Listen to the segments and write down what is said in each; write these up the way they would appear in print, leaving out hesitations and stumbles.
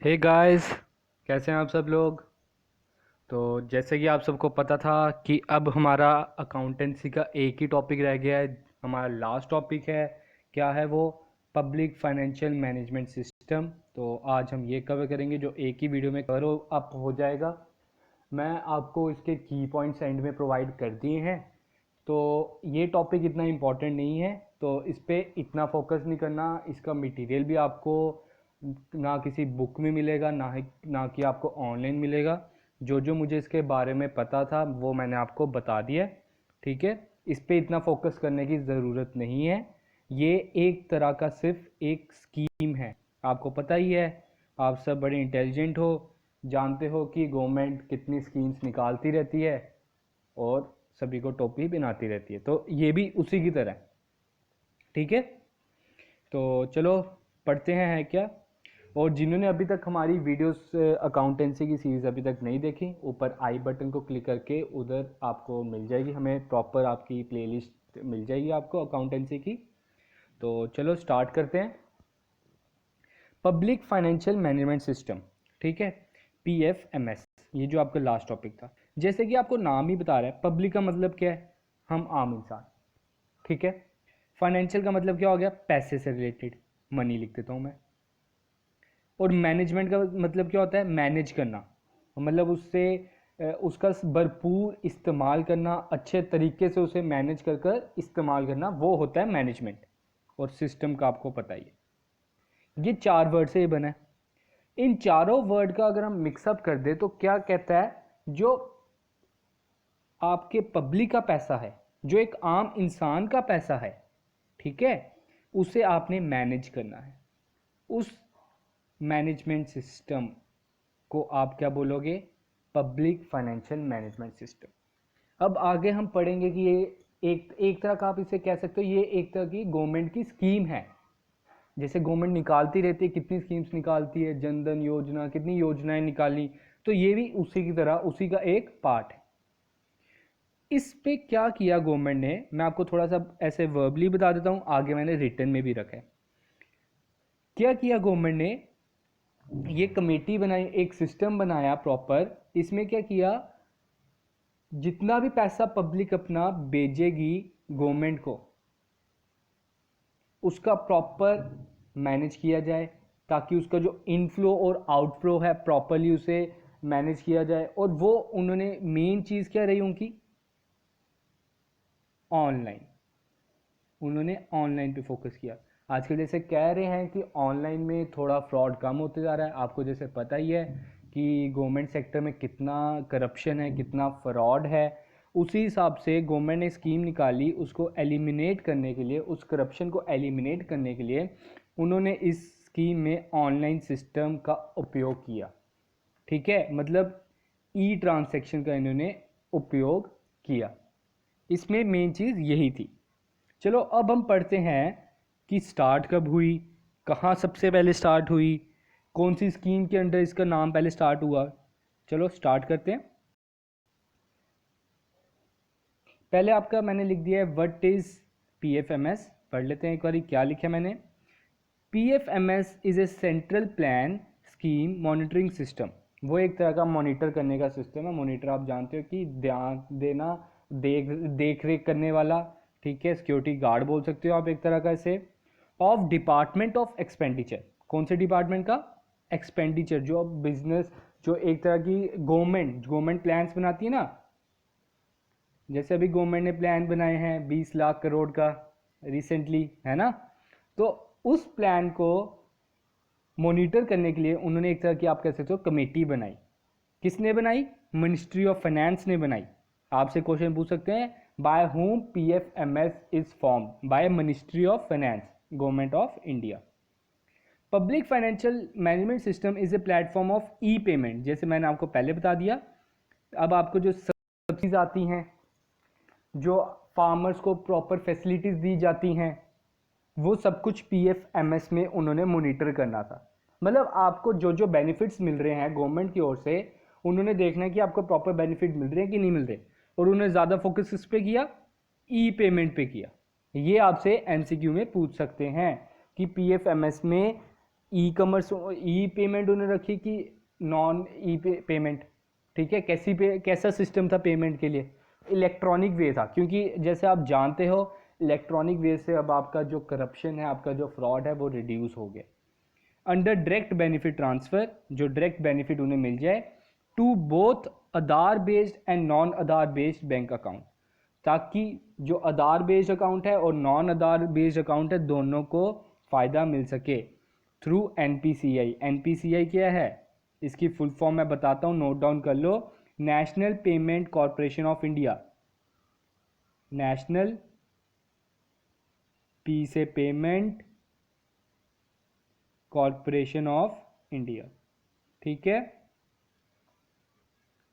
Hey guys, कैसे हैं आप सब लोग। तो जैसे कि आप सबको पता था कि अब हमारा अकाउंटेंसी का एक ही टॉपिक रह गया है। हमारा लास्ट टॉपिक है, क्या है वो, पब्लिक फाइनेंशियल मैनेजमेंट सिस्टम। तो आज हम ये कवर करेंगे जो एक ही वीडियो में कवर अप हो जाएगा। मैं आपको इसके की पॉइंट्स एंड में प्रोवाइड कर दिए हैं। तो ये टॉपिक इतना इम्पोर्टेंट नहीं है, तो इस पर इतना फोकस नहीं करना। इसका मटेरियल भी आपको ना किसी बुक में मिलेगा, ना कि आपको ऑनलाइन मिलेगा। जो जो मुझे इसके बारे में पता था वो मैंने आपको बता दिया। ठीक है, इस पर इतना फोकस करने की ज़रूरत नहीं है। ये एक तरह का सिर्फ एक स्कीम है। आपको पता ही है, आप सब बड़े इंटेलिजेंट हो, जानते हो कि गवर्नमेंट कितनी स्कीम्स निकालती रहती है और सभी को टोपी बनाती रहती है। तो ये भी उसी की तरह है। ठीक है, तो चलो पढ़ते हैं, है क्या। और जिन्होंने अभी तक हमारी वीडियोस अकाउंटेंसी की सीरीज़ अभी तक नहीं देखी, ऊपर आई बटन को क्लिक करके उधर आपको मिल जाएगी, हमें प्रॉपर आपकी प्लेलिस्ट मिल जाएगी आपको अकाउंटेंसी की। तो चलो स्टार्ट करते हैं। पब्लिक फाइनेंशियल मैनेजमेंट सिस्टम, ठीक है, PFMS, ये जो आपका लास्ट टॉपिक था। जैसे कि आपको नाम ही बता रहा है, पब्लिक का मतलब क्या है, हम आम इंसान। ठीक है, फाइनेंशियल का मतलब क्या हो गया, पैसे से रिलेटेड, मनी लिख देता हूँ मैं। और मैनेजमेंट का मतलब क्या होता है, मैनेज करना, मतलब उससे उसका भरपूर इस्तेमाल करना, अच्छे तरीके से उसे मैनेज कर कर इस्तेमाल करना, वो होता है मैनेजमेंट। और सिस्टम का आपको पता ही है, ये चार वर्ड से ये बना है। इन चारों वर्ड का अगर हम मिक्सअप कर दे तो क्या कहता है, जो आपके पब्लिक का पैसा है, जो एक आम इंसान का पैसा है, ठीक है, उसे आपने मैनेज करना है। उस मैनेजमेंट सिस्टम को आप क्या बोलोगे, पब्लिक फाइनेंशियल मैनेजमेंट सिस्टम। अब आगे हम पढ़ेंगे कि ये एक एक तरह का आप इसे कह सकते हो, ये एक तरह की गवर्नमेंट की स्कीम है। जैसे गवर्नमेंट निकालती रहती है, कितनी स्कीम्स निकालती है, जनधन योजना, कितनी योजनाएं निकाली, तो ये भी उसी की तरह उसी का एक पार्ट है। इस पे क्या किया गवर्नमेंट ने, मैं आपको थोड़ा सा ऐसे वर्बली बता देता हूँ, आगे मैंने रिटर्न में भी रखा है। क्या किया गवर्नमेंट ने, ये कमेटी बनाई, एक सिस्टम बनाया प्रॉपर। इसमें क्या किया, जितना भी पैसा पब्लिक अपना भेजेगी गवर्नमेंट को, उसका प्रॉपर मैनेज किया जाए, ताकि उसका जो इनफ्लो और आउटफ्लो है प्रॉपरली उसे मैनेज किया जाए। और वो उन्होंने मेन चीज़ क्या रही उनकी, ऑनलाइन, उन्होंने ऑनलाइन पे फोकस किया। आजकल जैसे कह रहे हैं कि ऑनलाइन में थोड़ा फ्रॉड कम होते जा रहा है, आपको जैसे पता ही है कि गवर्नमेंट सेक्टर में कितना करप्शन है, कितना फ्रॉड है। उसी हिसाब से गवर्नमेंट ने स्कीम निकाली, उसको एलिमिनेट करने के लिए, उस करप्शन को एलिमिनेट करने के लिए उन्होंने इस स्कीम में ऑनलाइन सिस्टम का उपयोग किया। ठीक है, मतलब ई ट्रांजैक्शन का इन्होंने उपयोग किया। इसमें मेन चीज़ यही थी। चलो अब हम पढ़ते हैं कि स्टार्ट कब हुई, कहाँ सबसे पहले स्टार्ट हुई, कौन सी स्कीम के अंडर इसका नाम पहले स्टार्ट हुआ। चलो स्टार्ट करते हैं। पहले आपका मैंने लिख दिया है व्हाट इज़ PFMS। पढ़ लेते हैं एक बार क्या लिखा है मैंने। PFMS is a central plan scheme monitoring system. वो एक तरह का मॉनिटर करने का सिस्टम है। मॉनिटर आप जानते हो कि ध्यान देना, देख रेख करने वाला। ठीक है, सिक्योरिटी गार्ड बोल सकते हो आप एक तरह का इसे। ऑफ डिपार्टमेंट ऑफ एक्सपेंडिचर, कौन से डिपार्टमेंट का, एक्सपेंडिचर, जो बिजनेस, जो एक तरह की गवर्नमेंट प्लान्स बनाती है ना। जैसे अभी गवर्नमेंट ने प्लान बनाए हैं 20 लाख करोड़ का रिसेंटली, है ना। तो उस प्लान को मॉनिटर करने के लिए उन्होंने एक तरह की, आप कह सकते हो, कमेटी बनाई। किसने बनाई, मिनिस्ट्री ऑफ फाइनेंस ने बनाई। आपसे क्वेश्चन पूछ सकते हैं, by whom PFMS is form, by ministry of finance, government of India. Public financial management system is a platform of e payment, जैसे मैंने आपको पहले बता दिया। अब आपको जो सब्सिडीज आती हैं, जो फार्मर्स को प्रॉपर फैसिलिटीज दी जाती हैं, वो सब कुछ PFMS में उन्होंने मॉनिटर करना था। मतलब आपको जो जो बेनिफिट्स मिल रहे हैं गवर्नमेंट की ओर से, उन्होंने देखना है कि आपको प्रॉपर बेनिफिट मिल रहे हैं कि नहीं मिल रहे। और उन्होंने ज़्यादा फोकस किस पे किया, ई पेमेंट पे किया। ये आपसे MCQ में पूछ सकते हैं कि PFMS में ई कॉमर्स ई पेमेंट उन्होंने रखी कि नॉन ई पेमेंट, ठीक है। कैसा सिस्टम था पेमेंट के लिए, इलेक्ट्रॉनिक वे था, क्योंकि जैसे आप जानते हो इलेक्ट्रॉनिक वे से अब आपका जो करप्शन है, आपका जो फ्रॉड है वो रिड्यूस हो गया। अंडर डायरेक्ट बेनिफिट ट्रांसफ़र, जो डायरेक्ट बेनिफिट उन्हें मिल जाए to both Aadhaar based and non Aadhaar based bank account, ताकि जो आधार बेस्ड अकाउंट है और नॉन आधार बेस्ड अकाउंट है दोनों को फ़ायदा मिल सके थ्रू एनपीसीआई। एनपीसीआई क्या है, इसकी फुल फॉर्म मैं बताता हूँ, नोट डाउन कर लो। National payment corporation of India, national P से पेमेंट कॉरपोरेशन ऑफ इंडिया, ठीक है।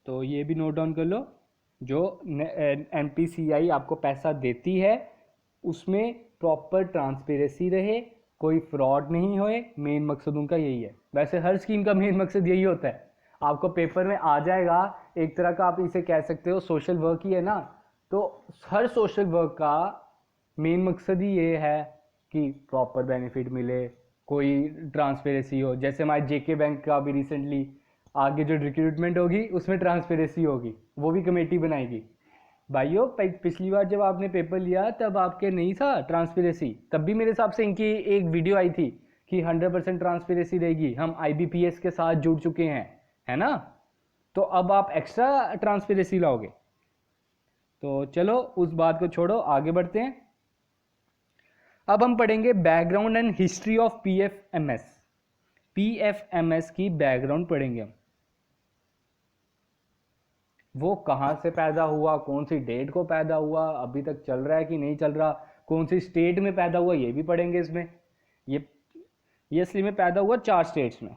तो ये भी नोट डाउन कर लो, जो एनपीसीआई आपको पैसा देती है उसमें प्रॉपर ट्रांसपेरेंसी रहे, कोई फ्रॉड नहीं होए, मेन मकसद उनका यही है। वैसे हर स्कीम का मेन मकसद यही होता है, आपको पेपर में आ जाएगा, एक तरह का आप इसे कह सकते हो सोशल वर्क ही है ना। तो हर सोशल वर्क का मेन मकसद ही ये है कि प्रॉपर बेनिफिट मिले, कोई ट्रांसपेरेंसी हो। जैसे हमारे जेके बैंक का भी रिसेंटली आगे जो रिक्रूटमेंट होगी उसमें ट्रांसपेरेंसी होगी, वो भी कमेटी बनाएगी। भाइयों पिछली बार जब आपने पेपर लिया तब आपके नहीं था ट्रांसपेरेंसी, तब भी मेरे हिसाब से इनकी एक वीडियो आई थी कि 100% ट्रांसपेरेंसी रहेगी, हम आईबीपीएस के साथ जुड़ चुके हैं, है ना। तो अब आप एक्स्ट्रा ट्रांसपेरेंसी लाओगे। तो चलो उस बात को छोड़ो, आगे बढ़ते हैं। अब हम पढ़ेंगे background and history of PFMS. PFMS की बैकग्राउंड पढ़ेंगे हम, वो कहाँ से पैदा हुआ, कौन सी डेट को पैदा हुआ, अभी तक चल रहा है कि नहीं चल रहा, कौन सी स्टेट में पैदा हुआ ये भी पढ़ेंगे इसमें। ये असली में पैदा हुआ 4 स्टेट्स में,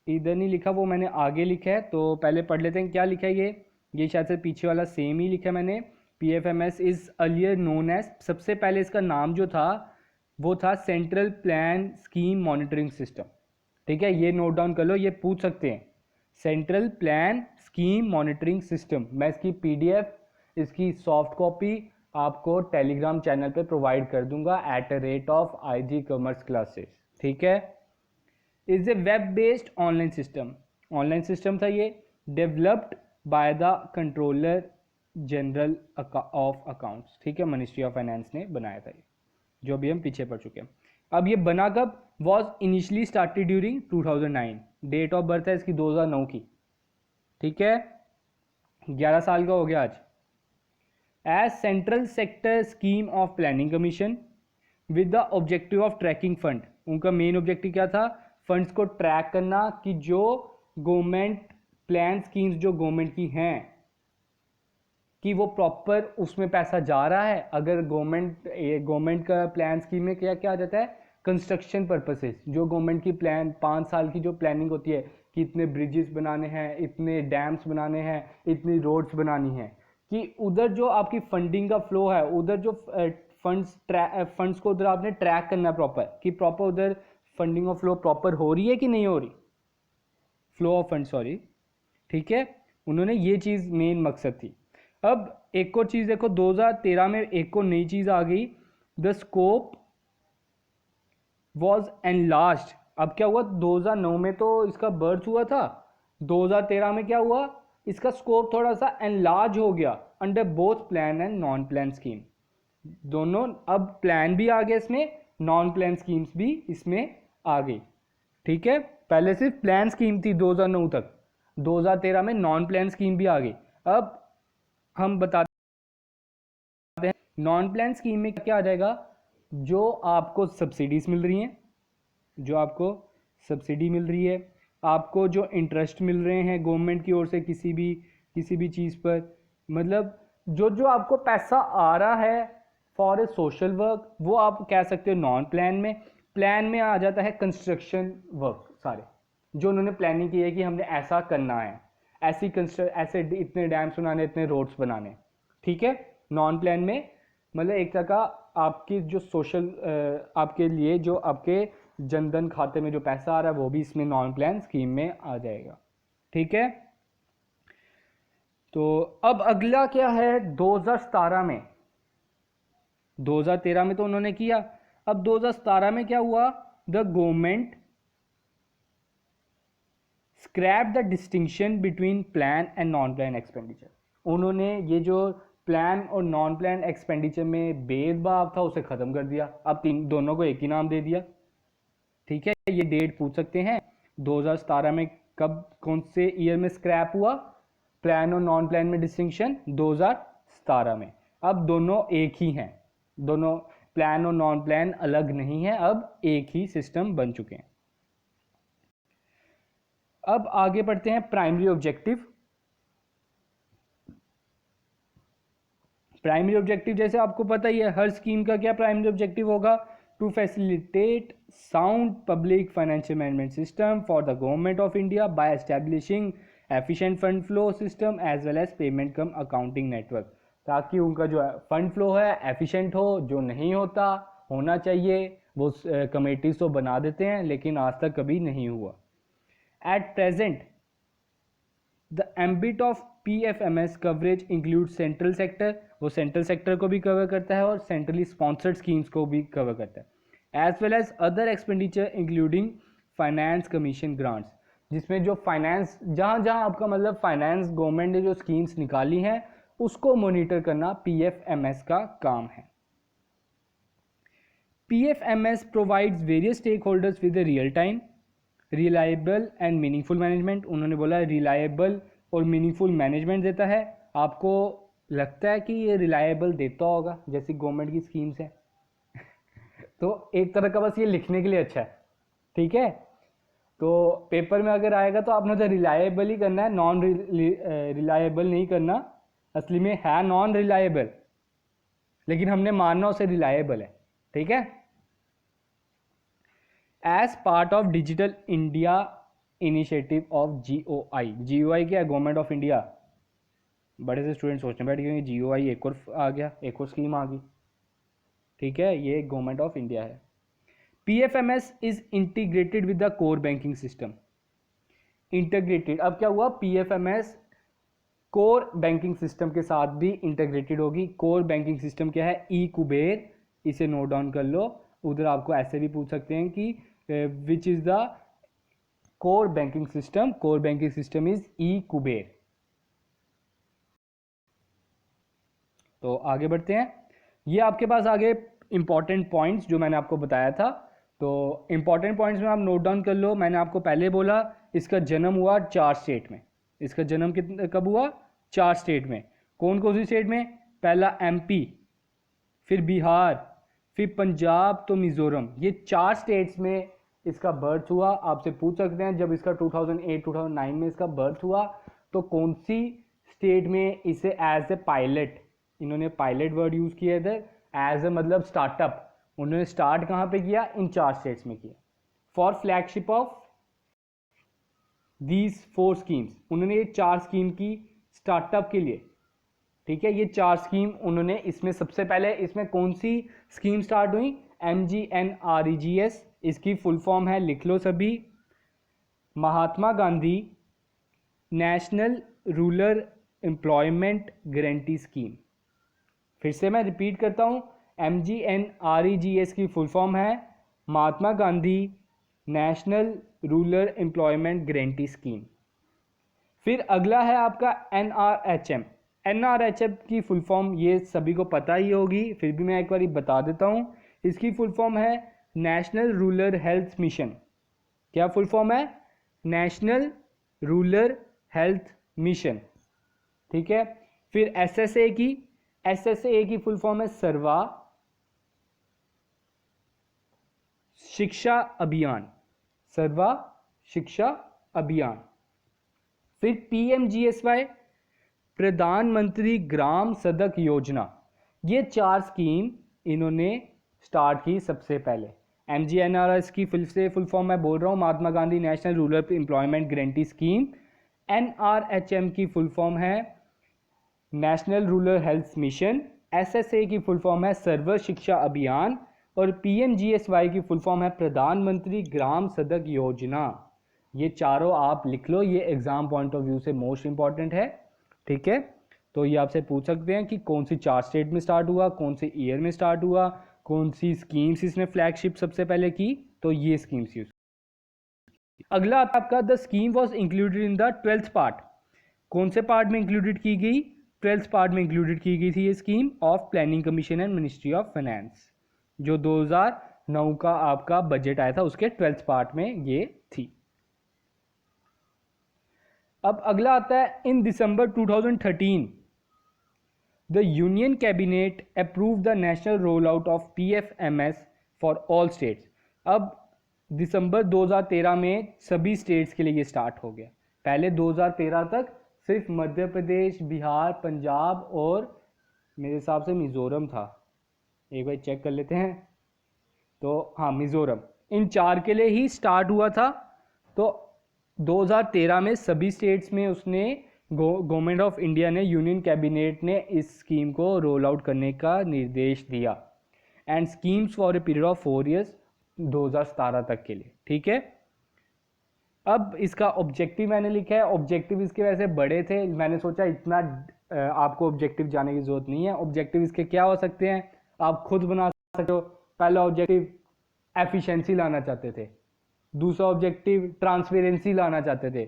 इधर नहीं लिखा, वो मैंने आगे लिखा है, तो पहले पढ़ लेते हैं क्या लिखा है ये शायद से पीछे वाला सेम ही लिखा है मैंने। PFMS is earlier known as, सबसे पहले इसका नाम जो था वो था central plan scheme monitoring system, ठीक है। ये नोट डाउन कर लो, ये पूछ सकते हैं, central plan scheme monitoring system. मैं इसकी पीडीएफ, इसकी सॉफ्ट कॉपी आपको टेलीग्राम चैनल पे प्रोवाइड कर दूंगा @of IG कॉमर्स क्लासेस, ठीक है। Is a web based online system, online system था ये, developed by the controller general of accounts, ठीक है, मिनिस्ट्री ऑफ फाइनेंस ने बनाया था ये, जो भी हम पीछे पढ़ चुके हैं। अब ये बना कब, was initially started during 2009, date of birth है इसकी 2009 की, ठीक है, 11 साल का हो गया आज। As central sector scheme of planning commission with the objective of tracking fund, उनका मेन ऑब्जेक्टिव क्या था, फंड्स को ट्रैक करना कि जो गवर्नमेंट प्लान स्कीम्स जो गवर्नमेंट की हैं कि वो प्रॉपर उसमें पैसा जा रहा है। अगर गवर्नमेंट का प्लान स्कीम में क्या क्या आ जाता है, कंस्ट्रक्शन पर्पसेस, जो गवर्नमेंट की प्लान 5 साल की जो प्लानिंग होती है कि इतने ब्रिजेस बनाने हैं, इतने डैम्स बनाने हैं, इतनी रोड्स बनानी है, कि उधर जो आपकी फंडिंग का फ्लो है, उधर जो फंड्स को उधर आपने ट्रैक करना है प्रॉपर, कि प्रॉपर उधर फंडिंग ऑफ फ्लो प्रॉपर हो रही है कि नहीं हो रही, फ्लो ऑफ फंड, सॉरी, ठीक है। उन्होंने ये चीज़ मेन मकसद थी। अब एक और चीज़ देखो, 2013 में एक और नई चीज़ आ गई, द स्कोप वॉज एनलार्ज्ड। अब क्या हुआ, 2009 में तो इसका बर्थ हुआ था, 2013 में क्या हुआ, इसका स्कोप थोड़ा सा एनलार्ज हो गया under both plan and non plan scheme, दोनों। अब प्लान भी आ गया इसमें, नॉन प्लान स्कीम्स भी इसमें आ गई, ठीक है। पहले सिर्फ प्लान स्कीम थी 2009 तक, 2013 में नॉन प्लान स्कीम भी आ गई। अब हम बताते हैं नॉन प्लान स्कीम में क्या आ जाएगा, जो आपको सब्सिडीज मिल रही हैं, जो आपको सब्सिडी मिल रही है, आपको जो इंटरेस्ट मिल रहे हैं गवर्नमेंट की ओर से किसी भी चीज़ पर, मतलब जो जो आपको पैसा आ रहा है फॉर ए सोशल वर्क, वो आप कह सकते हो नॉन प्लान में। प्लान में आ जाता है कंस्ट्रक्शन वर्क, सारे जो उन्होंने प्लानिंग की है कि हमने ऐसा करना है, ऐसे इतने डैम्स बनाने, इतने रोड्स बनाने, ठीक है। नॉन प्लान में मतलब एक तरह का आपकी जो सोशल आपके लिए जो आपके जनधन खाते में जो पैसा आ रहा है वो भी इसमें नॉन प्लान स्कीम में आ जाएगा, ठीक है। तो अब अगला क्या है, 2017 में, 2013 में तो उन्होंने किया, अब 2017 में क्या हुआ, the government scrap the distinction between plan and non plan expenditure. उन्होंने ये जो प्लान और नॉन प्लान एक्सपेंडिचर में भेदभाव था उसे ख़त्म कर दिया, अब दोनों को एक ही नाम दे दिया। ठीक है, ये डेट पूछ सकते हैं 2017 में कब, कौन से ईयर में स्क्रैप हुआ प्लान और नॉन प्लान में डिस्टिंक्शन, 2017 में। अब दोनों एक ही हैं, दोनों प्लान और नॉन प्लान अलग नहीं है, अब एक ही सिस्टम बन चुके हैं। अब आगे बढ़ते हैं प्राइमरी ऑब्जेक्टिव। प्राइमरी ऑब्जेक्टिव जैसे आपको पता ही है, हर स्कीम का क्या प्राइमरी ऑब्जेक्टिव होगा, to facilitate sound public financial management system for the government of India by establishing efficient fund flow system as well as payment cum accounting network, ताकि उनका जो फंड फ्लो है एफिशिएंट हो, जो नहीं होता होना चाहिए वो कमेटीज तो बना देते हैं लेकिन आज तक कभी नहीं हुआ। At present the ambit of PFMS coverage include central sector, वो सेंट्रल सेक्टर को भी कवर करता है और सेंट्रली स्पॉन्सर्ड स्कीम्स को भी कवर करता है, as well as other expenditure including finance commission grants, जिसमें जो फाइनेंस जहाँ जहाँ आपका मतलब फाइनेंस गवर्नमेंट ने जो स्कीम्स निकाली हैं उसको मॉनिटर करना PFMS का काम है। PFMS provides various stakeholders with real time reliable and meaningful management. उन्होंने बोला रिलायबल और मीनिंगफुल मैनेजमेंट देता है। आपको लगता है कि ये रिलायबल देता होगा जैसी गवर्नमेंट की स्कीम्स है तो एक तरह का बस ये लिखने के लिए अच्छा है, ठीक है। तो पेपर में अगर आएगा तो आपने तो रिलायबल ही करना है, नॉन रिलायबल नहीं करना, असली में है नॉन रिलायबल लेकिन हमने मानना उसे रिलायबल है, ठीक है। As part of digital India initiative of GOI, GOI क्या है, गवर्नमेंट ऑफ इंडिया। बड़े से स्टूडेंट सोचने बैठ गए GOI एक और आ गया, एक और स्कीम आ गई, ठीक है, ये गवर्नमेंट ऑफ इंडिया है। PFMS is integrated with the core banking system, integrated. अब क्या हुआ, PFMS कोर बैंकिंग सिस्टम के साथ भी इंटीग्रेटेड होगी। कोर बैंकिंग सिस्टम क्या है, ई-कुबेर, इसे नोट डाउन कर लो। उधर आपको ऐसे भी पूछ सकते हैं कि which is the core banking system, core banking system is e Kuber. तो आगे बढ़ते हैं, ये आपके पास आगे इंपॉर्टेंट पॉइंट्स जो मैंने आपको बताया था, तो इंपॉर्टेंट पॉइंट्स में आप नोट डाउन कर लो। मैंने आपको पहले बोला इसका जन्म हुआ 4 स्टेट में, इसका जन्म कब हुआ, 4 स्टेट में। कौन कौन सी स्टेट में, पहला MP, फिर बिहार, फिर पंजाब, तो मिजोरम, ये 4 स्टेट्स में इसका बर्थ हुआ। आपसे पूछ सकते हैं जब इसका 2008-2009 में इसका बर्थ हुआ तो कौन सी स्टेट में इसे एज ए पायलट, इन्होंने पायलट वर्ड यूज़ किया इधर, एज ए मतलब स्टार्टअप, उन्होंने स्टार्ट कहाँ पे किया, इन 4 स्टेट्स में किया। For flagship of these 4 schemes, उन्होंने ये 4 स्कीम की स्टार्टअप के लिए, ठीक है, ये 4 स्कीम उन्होंने, इसमें सबसे पहले इसमें कौन सी स्कीम स्टार्ट हुई, MGNREGS, इसकी फुल फॉर्म है, लिख लो सभी, Mahatma Gandhi national rural employment guarantee scheme. फिर से मैं रिपीट करता हूँ, MGNREGS की फुल फॉर्म है Mahatma Gandhi national rural employment guarantee scheme. फिर अगला है आपका NRHM, NRHM की फुल फॉर्म ये सभी को पता ही होगी, फिर भी मैं एक बार बता देता हूँ। इसकी फुल फॉर्म है नेशनल रूरल हेल्थ मिशन। क्या फुल फॉर्म है, नेशनल रूरल हेल्थ मिशन, ठीक है। फिर SSA की फुल फॉर्म है सर्वा शिक्षा अभियान, सर्वा शिक्षा अभियान। फिर PMGSY, प्रधानमंत्री ग्राम सड़क योजना, ये 4 स्कीम इन्होंने स्टार्ट की सबसे पहले। MGNREGS की फिर से फुल फॉर्म मैं बोल रहा हूँ, Mahatma Gandhi national rural employment guarantee scheme. NRHM की फुल फॉर्म है national rural health mission. SSA की फुल फॉर्म है सर्व शिक्षा अभियान। और PMGSY की फुल फॉर्म है प्रधानमंत्री ग्राम सड़क योजना। ये चारों आप लिख लो, ये एग्जाम पॉइंट ऑफ व्यू से मोस्ट इंपॉर्टेंट है, ठीक है। तो ये आपसे पूछ सकते हैं कि कौन सी 4 स्टेट में स्टार्ट हुआ, कौन से ईयर में स्टार्ट हुआ, कौन सी स्कीम्स इसने फ्लैगशिप सबसे पहले की, तो ये स्कीम्स यूज। अगला आता है आपका the scheme was included in the 12th part. कौन से पार्ट में इंक्लूडेड की गई, 12th पार्ट में इंक्लूडेड की गई थी ये scheme of planning commission and ministry of finance, जो 2009 का आपका बजट आया था उसके 12th पार्ट में ये थी। अब अगला आता है इन दिसंबर 2013 the union cabinet approve the national roll out of PFMS for all states. अब दिसंबर 2013 में सभी स्टेट्स के लिए ये स्टार्ट हो गया। पहले 2013 तक सिर्फ मध्य प्रदेश, बिहार, पंजाब और मेरे हिसाब से मिज़ोरम था, एक बार चेक कर लेते हैं। तो हाँ, मिज़ोरम, इन 4 के लिए ही स्टार्ट हुआ था। तो 2013 में सभी स्टेट्स में उसने गवर्नमेंट ऑफ इंडिया ने, यूनियन कैबिनेट ने इस स्कीम को रोल आउट करने का निर्देश दिया and schemes for a period of 4 years 2017 तक के लिए। ठीक है, अब इसका ऑब्जेक्टिव मैंने लिखा है। ऑब्जेक्टिव इसके वैसे बड़े थे, मैंने सोचा इतना आपको ऑब्जेक्टिव जाने की जरूरत नहीं है। ऑब्जेक्टिव इसके क्या हो सकते हैं, आप खुद बना सकते हो। पहला ऑब्जेक्टिव एफिशिएंसी लाना चाहते थे, दूसरा ऑब्जेक्टिव ट्रांसपेरेंसी लाना चाहते थे,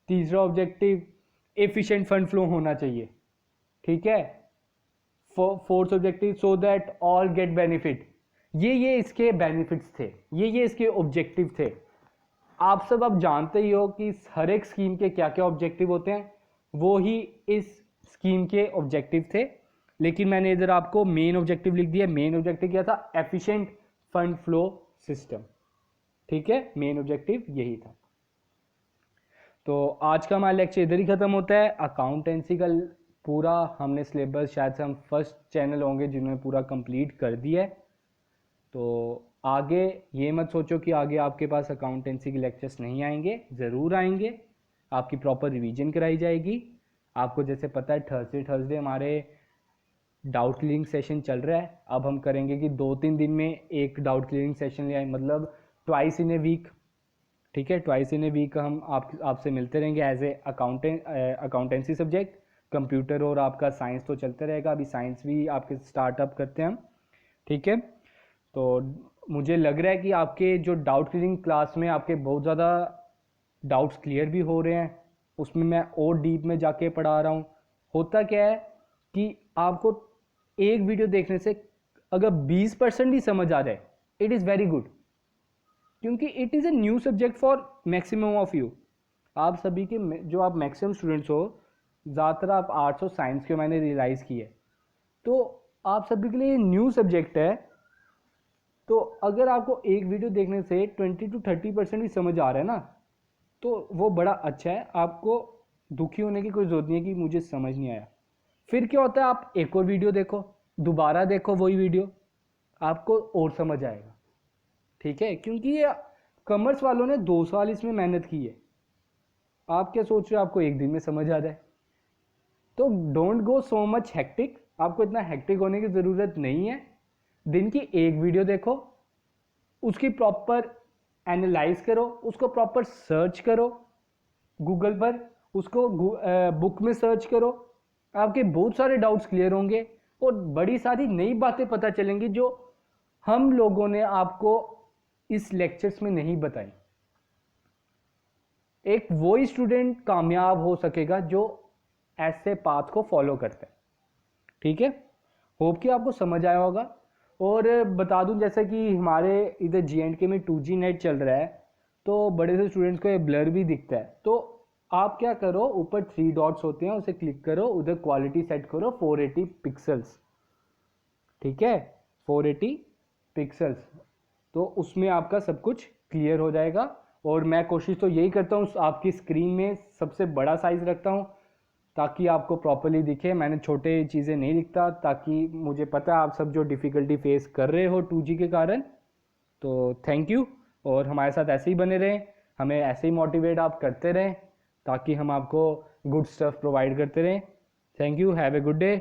तीसरा ऑब्जेक्टिव एफिशिएंट फंड फ्लो होना चाहिए। ठीक है, fourth objective so that all get benefit. ये इसके बेनिफिट्स थे, ये इसके ऑब्जेक्टिव थे। आप सब अब जानते ही हो कि हर एक स्कीम के क्या क्या ऑब्जेक्टिव होते हैं, वो ही इस स्कीम के ऑब्जेक्टिव थे। लेकिन मैंने इधर आपको मेन ऑब्जेक्टिव लिख दिया। मेन ऑब्जेक्टिव क्या था, एफिशिएंट फंड फ्लो सिस्टम। ठीक है, मेन ऑब्जेक्टिव यही था। तो आज का हमारा लेक्चर इधर ही खत्म होता है। अकाउंटेंसी का पूरा हमने सिलेबस, शायद से हम फर्स्ट चैनल होंगे जिन्होंने पूरा कंप्लीट कर दिया है। तो आगे ये मत सोचो कि आगे आपके पास अकाउंटेंसी के लेक्चर्स नहीं आएंगे, ज़रूर आएंगे। आपकी प्रॉपर रिवीजन कराई जाएगी। आपको जैसे पता है थर्सडे हमारे डाउट क्लियरिंग सेशन चल रहा है। अब हम करेंगे कि 2-3 दिन में एक डाउट क्लियरिंग सेशन ले आए, मतलब ट्वाइस इन ए वीक। ठीक है, ट्वाइस इन ए वीक हम आपसे मिलते रहेंगे as a accountancy subject. Computer और आपका साइंस तो चलते रहेगा, अभी साइंस भी आपके स्टार्टअप करते हैं हम। ठीक है, तो मुझे लग रहा है कि आपके जो डाउट क्लियरिंग क्लास में आपके बहुत ज़्यादा डाउट्स क्लियर भी हो रहे हैं, उसमें मैं और डीप में जाके पढ़ा रहा हूँ। होता क्या है कि आपको एक वीडियो देखने से अगर 20% भी समझ आ जाए, इट इज़ वेरी गुड, क्योंकि it is a new subject for maximum of you. आप सभी के जो आप मैक्सिमम स्टूडेंट्स हो, ज़्यादातर आप आर्ट्स और साइंस के, मैंने रियलाइज़ की है, तो आप सभी के लिए न्यू सब्जेक्ट है। तो अगर आपको एक वीडियो देखने से 20 to 30% भी समझ आ रहा है ना, तो वो बड़ा अच्छा है। आपको दुखी होने की कोई ज़रूरत नहीं है कि मुझे समझ नहीं आया। फिर क्या होता है, आप एक और वीडियो देखो, दोबारा देखो वही वीडियो, आपको और समझ आएगा। ठीक है, क्योंकि ये कॉमर्स वालों ने 2 साल इसमें मेहनत की है। आप क्या सोच रहे हो आपको एक दिन में समझ आ जाए? तो don't go so much hectic. आपको इतना हेक्टिक होने की ज़रूरत नहीं है। दिन की एक वीडियो देखो, उसकी प्रॉपर एनालाइज करो, उसको प्रॉपर सर्च करो गूगल पर, उसको बुक में सर्च करो। आपके बहुत सारे डाउट्स क्लियर होंगे और बड़ी सारी नई बातें पता चलेंगी जो हम लोगों ने आपको इस लेक्चर्स में नहीं बताई। एक वो ही स्टूडेंट कामयाब हो सकेगा जो ऐसे पाथ को फॉलो करता है। ठीक है, होप कि आपको समझ आया होगा। और बता दूं, जैसे कि हमारे इधर JNK में 2G नेट चल रहा है, तो बड़े से स्टूडेंट्स को ये ब्लर भी दिखता है। तो आप क्या करो, ऊपर 3 डॉट्स होते हैं, उसे क्लिक करो, उधर क्वालिटी सेट करो 480 पिक्सल्स। ठीक है, 480 पिक्सल्स, तो उसमें आपका सब कुछ क्लियर हो जाएगा। और मैं कोशिश तो यही करता हूँ आपकी स्क्रीन में सबसे बड़ा साइज़ रखता हूँ ताकि आपको प्रॉपरली दिखे। मैंने छोटे चीज़ें नहीं लिखता, ताकि मुझे पता है आप सब जो डिफ़िकल्टी फेस कर रहे हो 2G के कारण। तो थैंक यू, और हमारे साथ ऐसे ही बने रहें, हमें ऐसे ही मोटिवेट आप करते रहें ताकि हम आपको गुड स्टफ़ प्रोवाइड करते रहें। Thank you, have a good day.